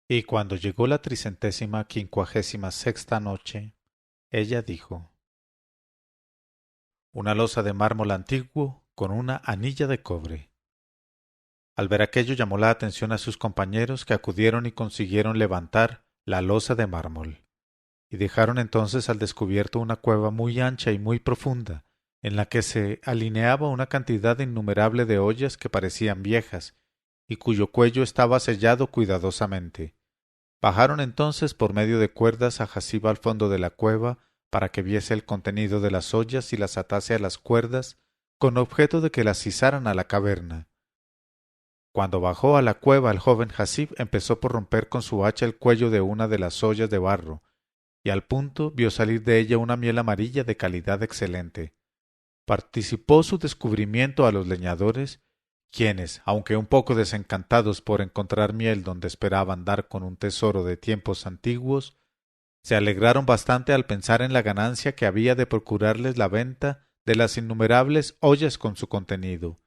Y cuando llegó la 356ª noche, ella dijo: una losa de mármol antiguo con una anilla de cobre. Al ver aquello llamó la atención a sus compañeros, que acudieron y consiguieron levantar la losa de mármol, y dejaron entonces al descubierto una cueva muy ancha y muy profunda, en la que se alineaba una cantidad innumerable de ollas que parecían viejas, y cuyo cuello estaba sellado cuidadosamente. Bajaron entonces por medio de cuerdas a Jaciba al fondo de la cueva, para que viese el contenido de las ollas y las atase a las cuerdas, con objeto de que las izaran a la caverna. Cuando bajó a la cueva el joven Hasib empezó por romper con su hacha el cuello de una de las ollas de barro, y al punto vio salir de ella una miel amarilla de calidad excelente. Participó su descubrimiento a los leñadores, quienes, aunque un poco desencantados por encontrar miel donde esperaban dar con un tesoro de tiempos antiguos, se alegraron bastante al pensar en la ganancia que había de procurarles la venta de las innumerables ollas con su contenido.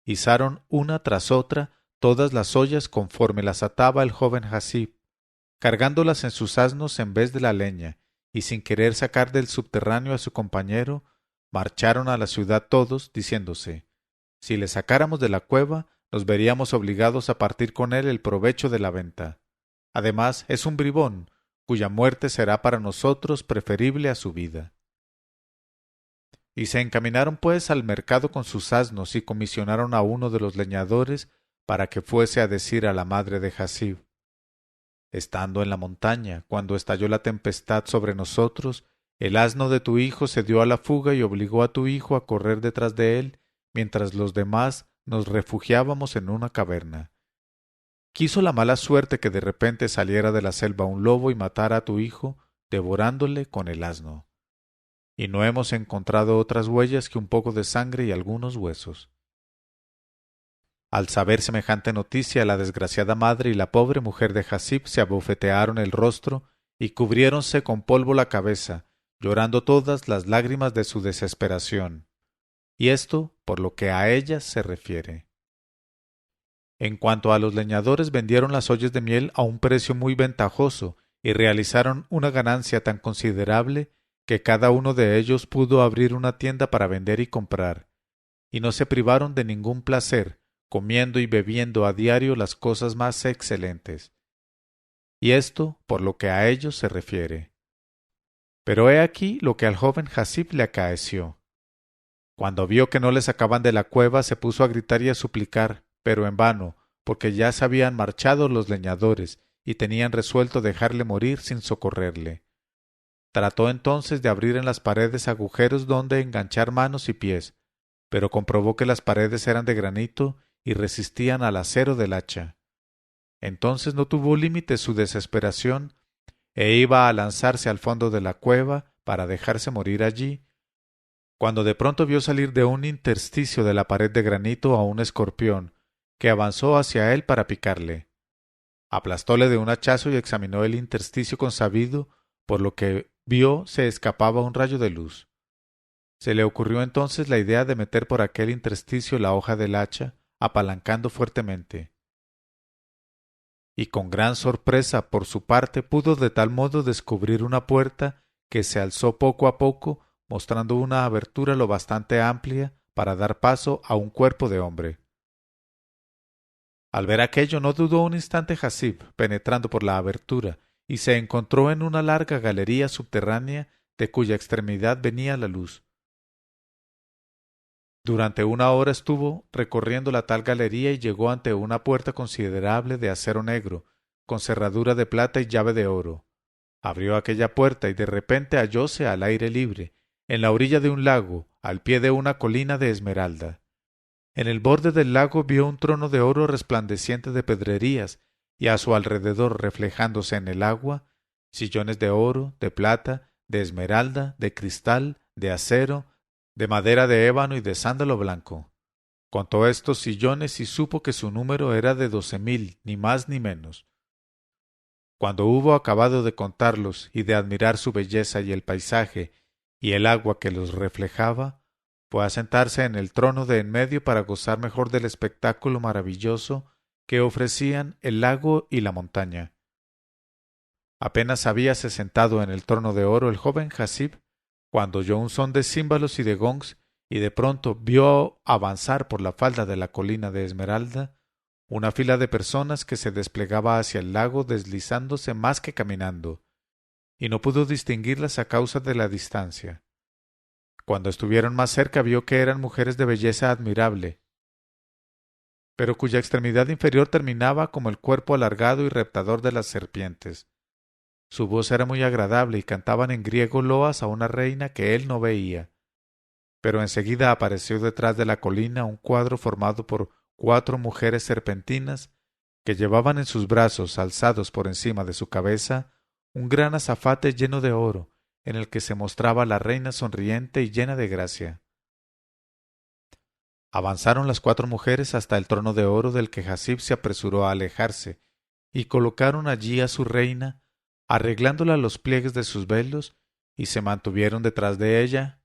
Izaron una tras otra todas las ollas conforme las ataba el joven Hasib, cargándolas en sus asnos en vez de la leña, y sin querer sacar del subterráneo a su compañero, marcharon a la ciudad todos, diciéndose: si le sacáramos de la cueva, nos veríamos obligados a partir con él el provecho de la venta. Además, es un bribón, cuya muerte será para nosotros preferible a su vida. Y se encaminaron pues al mercado con sus asnos y comisionaron a uno de los leñadores para que fuese a decir a la madre de Hasib: estando en la montaña, cuando estalló la tempestad sobre nosotros, el asno de tu hijo se dio a la fuga y obligó a tu hijo a correr detrás de él, mientras los demás nos refugiábamos en una caverna. Quiso la mala suerte que de repente saliera de la selva un lobo y matara a tu hijo, devorándole con el asno. Y no hemos encontrado otras huellas que un poco de sangre y algunos huesos. Al saber semejante noticia, la desgraciada madre y la pobre mujer de Hasib se abofetearon el rostro y cubriéronse con polvo la cabeza, llorando todas las lágrimas de su desesperación. Y esto por lo que a ellas se refiere. En cuanto a los leñadores, vendieron las ollas de miel a un precio muy ventajoso y realizaron una ganancia tan considerable que cada uno de ellos pudo abrir una tienda para vender y comprar, y no se privaron de ningún placer, comiendo y bebiendo a diario las cosas más excelentes. Y esto por lo que a ellos se refiere. Pero he aquí lo que al joven Hasib le acaeció. Cuando vio que no le sacaban de la cueva, se puso a gritar y a suplicar, pero en vano, porque ya se habían marchado los leñadores y tenían resuelto dejarle morir sin socorrerle. Trató entonces de abrir en las paredes agujeros donde enganchar manos y pies, pero comprobó que las paredes eran de granito y resistían al acero del hacha. Entonces no tuvo límite su desesperación e iba a lanzarse al fondo de la cueva para dejarse morir allí, cuando de pronto vio salir de un intersticio de la pared de granito a un escorpión, que avanzó hacia él para picarle. Aplastóle de un hachazo y examinó el intersticio consabido, por lo que vio se escapaba un rayo de luz. Se le ocurrió entonces la idea de meter por aquel intersticio la hoja del hacha, apalancando fuertemente. Y con gran sorpresa por su parte pudo de tal modo descubrir una puerta que se alzó poco a poco, mostrando una abertura lo bastante amplia para dar paso a un cuerpo de hombre. Al ver aquello no dudó un instante Hasib, penetrando por la abertura, y se encontró en una larga galería subterránea de cuya extremidad venía la luz. Durante una hora estuvo recorriendo la tal galería y llegó ante una puerta considerable de acero negro, con cerradura de plata y llave de oro. Abrió aquella puerta y de repente hallóse al aire libre, en la orilla de un lago, al pie de una colina de esmeralda. En el borde del lago vio un trono de oro resplandeciente de pedrerías, y a su alrededor, reflejándose en el agua, sillones de oro, de plata, de esmeralda, de cristal, de acero, de madera de ébano y de sándalo blanco. Contó estos sillones y supo que su número era de 12.000, ni más ni menos. Cuando hubo acabado de contarlos y de admirar su belleza y el paisaje y el agua que los reflejaba, fue a sentarse en el trono de en medio para gozar mejor del espectáculo maravilloso que ofrecían el lago y la montaña. Apenas habíase sentado en el trono de oro el joven Hasib, cuando oyó un son de címbalos y de gongs, y de pronto vio avanzar por la falda de la colina de Esmeralda una fila de personas que se desplegaba hacia el lago deslizándose más que caminando, y no pudo distinguirlas a causa de la distancia. Cuando estuvieron más cerca vio que eran mujeres de belleza admirable, pero cuya extremidad inferior terminaba como el cuerpo alargado y reptador de las serpientes. Su voz era muy agradable y cantaban en griego loas a una reina que él no veía. Pero enseguida apareció detrás de la colina un cuadro formado por 4 mujeres serpentinas que llevaban en sus brazos, alzados por encima de su cabeza, un gran azafate lleno de oro, en el que se mostraba la reina sonriente y llena de gracia. Avanzaron las 4 mujeres hasta el trono de oro del que Hasib se apresuró a alejarse, y colocaron allí a su reina, arreglándola los pliegues de sus velos, y se mantuvieron detrás de ella,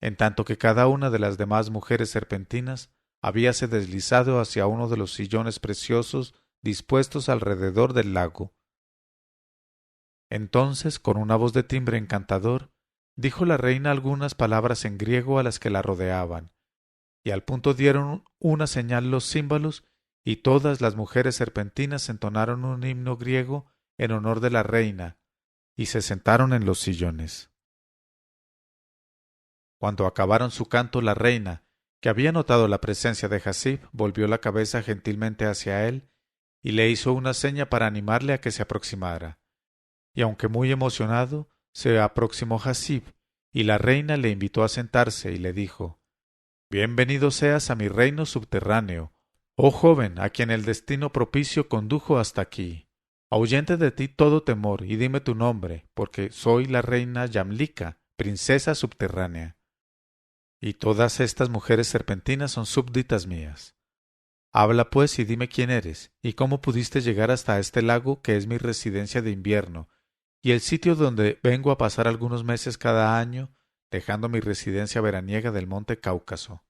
en tanto que cada una de las demás mujeres serpentinas habíase deslizado hacia uno de los sillones preciosos dispuestos alrededor del lago. Entonces, con una voz de timbre encantador, dijo la reina algunas palabras en griego a las que la rodeaban, y al punto dieron una señal los címbalos, y todas las mujeres serpentinas entonaron un himno griego en honor de la reina, y se sentaron en los sillones. Cuando acabaron su canto, la reina, que había notado la presencia de Hasib, volvió la cabeza gentilmente hacia él y le hizo una seña para animarle a que se aproximara. Y aunque muy emocionado, se aproximó Hasib, y la reina le invitó a sentarse y le dijo: «Bienvenido seas a mi reino subterráneo, oh joven, a quien el destino propicio condujo hasta aquí. Ahuyente de ti todo temor y dime tu nombre, porque soy la reina Yamlika, princesa subterránea. Y todas estas mujeres serpentinas son súbditas mías. Habla pues y dime quién eres, y cómo pudiste llegar hasta este lago que es mi residencia de invierno, y el sitio donde vengo a pasar algunos meses cada año, dejando mi residencia veraniega del monte Cáucaso».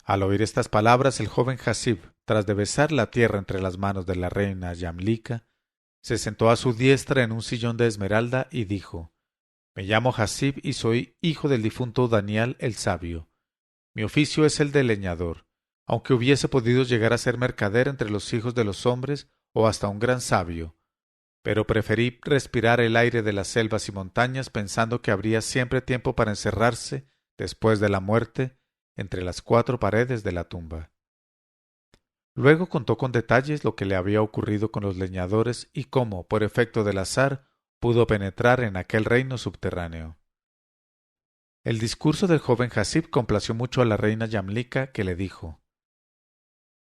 Al oír estas palabras, el joven Hasib, tras de besar la tierra entre las manos de la reina Yamlika, se sentó a su diestra en un sillón de esmeralda y dijo: «Me llamo Hasib y soy hijo del difunto Daniel el Sabio. Mi oficio es el de leñador, aunque hubiese podido llegar a ser mercader entre los hijos de los hombres o hasta un gran sabio, pero preferí respirar el aire de las selvas y montañas pensando que habría siempre tiempo para encerrarse, después de la muerte, entre las 4 paredes de la tumba». Luego contó con detalles lo que le había ocurrido con los leñadores y cómo, por efecto del azar, pudo penetrar en aquel reino subterráneo. El discurso del joven Hasib complació mucho a la reina Yamlika, que le dijo: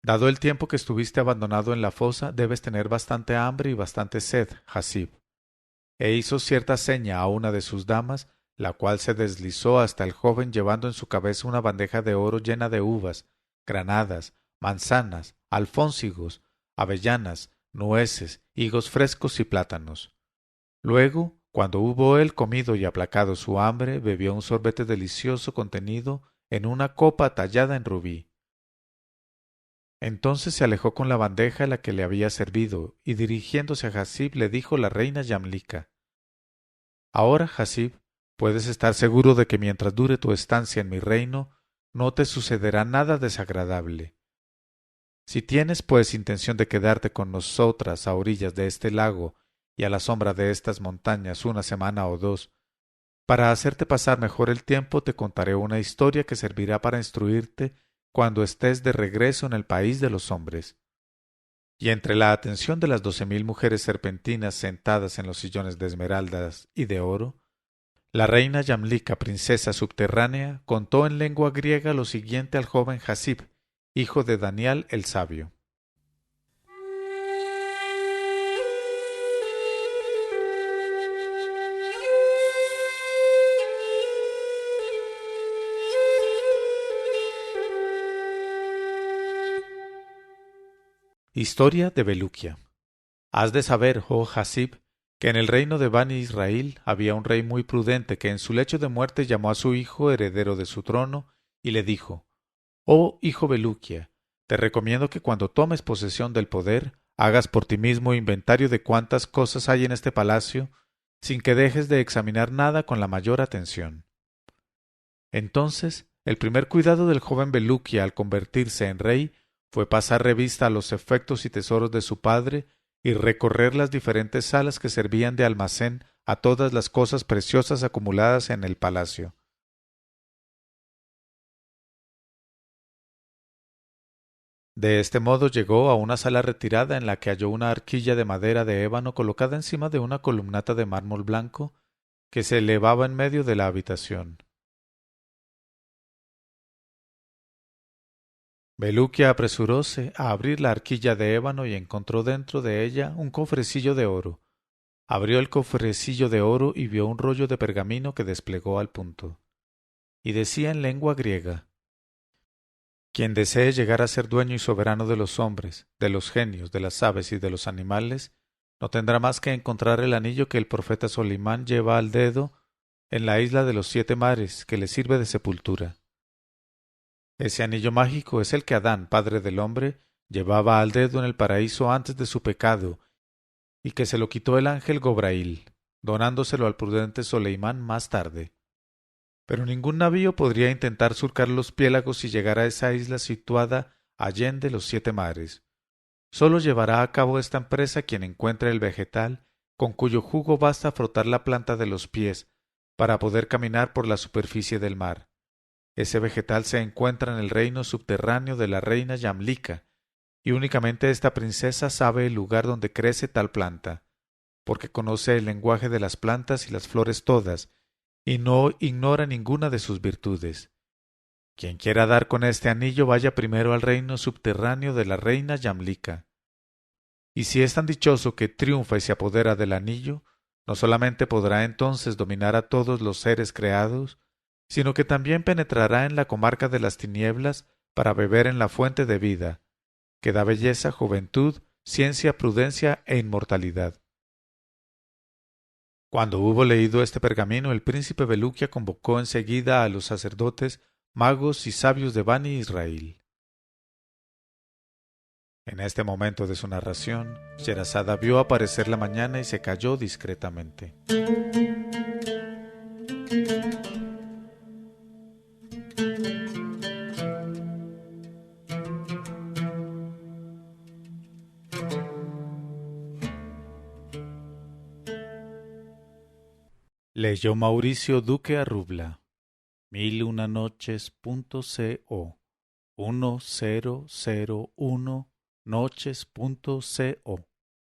«Dado el tiempo que estuviste abandonado en la fosa, debes tener bastante hambre y bastante sed, Hasib». E hizo cierta seña a una de sus damas, la cual se deslizó hasta el joven llevando en su cabeza una bandeja de oro llena de uvas, granadas, manzanas, alfónsigos, avellanas, nueces, higos frescos y plátanos. Luego, cuando hubo él comido y aplacado su hambre, bebió un sorbete delicioso contenido en una copa tallada en rubí. Entonces se alejó con la bandeja a la que le había servido, y dirigiéndose a Hasib le dijo la reina Yamlika: «Ahora, Hasib, puedes estar seguro de que mientras dure tu estancia en mi reino, no te sucederá nada desagradable. Si tienes, pues, intención de quedarte con nosotras a orillas de este lago y a la sombra de estas montañas una semana o 2, para hacerte pasar mejor el tiempo te contaré una historia que servirá para instruirte cuando estés de regreso en el país de los hombres». Y entre la atención de las 12.000 mujeres serpentinas sentadas en los sillones de esmeraldas y de oro, la reina Yamlika, princesa subterránea, contó en lengua griega lo siguiente al joven Hasib, hijo de Daniel el Sabio. Historia de Beluquia. Has de saber, oh Hasib, que en el reino de Bani Israel había un rey muy prudente que en su lecho de muerte llamó a su hijo heredero de su trono y le dijo: «Oh hijo Beluquia, te recomiendo que cuando tomes posesión del poder hagas por ti mismo inventario de cuántas cosas hay en este palacio, sin que dejes de examinar nada con la mayor atención. Entonces, el primer cuidado del joven Bulukia al convertirse en rey fue pasar revista a los efectos y tesoros de su padre y recorrer las diferentes salas que servían de almacén a todas las cosas preciosas acumuladas en el palacio. De este modo llegó a una sala retirada en la que halló una arquilla de madera de ébano colocada encima de una columnata de mármol blanco que se elevaba en medio de la habitación. Bulukia apresuróse a abrir la arquilla de ébano y encontró dentro de ella un cofrecillo de oro. Abrió el cofrecillo de oro y vio un rollo de pergamino que desplegó al punto. Y decía en lengua griega: Quien desee llegar a ser dueño y soberano de los hombres, de los genios, de las aves y de los animales, no tendrá más que encontrar el anillo que el profeta Solimán lleva al dedo en la isla de los 7 mares, que le sirve de sepultura. Ese anillo mágico es el que Adán, padre del hombre, llevaba al dedo en el paraíso antes de su pecado, y que se lo quitó el ángel Gobrail, donándoselo al prudente Soleimán más tarde. Pero ningún navío podría intentar surcar los piélagos y llegar a esa isla situada allende los 7 mares. Sólo llevará a cabo esta empresa quien encuentre el vegetal con cuyo jugo basta frotar la planta de los pies para poder caminar por la superficie del mar. Ese vegetal se encuentra en el reino subterráneo de la reina Yamlika, y únicamente esta princesa sabe el lugar donde crece tal planta, porque conoce el lenguaje de las plantas y las flores todas, y no ignora ninguna de sus virtudes. Quien quiera dar con este anillo vaya primero al reino subterráneo de la reina Yamlika. Y si es tan dichoso que triunfa y se apodera del anillo, no solamente podrá entonces dominar a todos los seres creados, sino que también penetrará en la comarca de las tinieblas para beber en la fuente de vida, que da belleza, juventud, ciencia, prudencia e inmortalidad. Cuando hubo leído este pergamino, el príncipe Bulukia convocó enseguida a los sacerdotes, magos y sabios de Bani Israel. En este momento de su narración, Sherazada vio aparecer la mañana y se calló discretamente. Leyó Mauricio Duque Arrubla. 1001noches.co 1001noches.co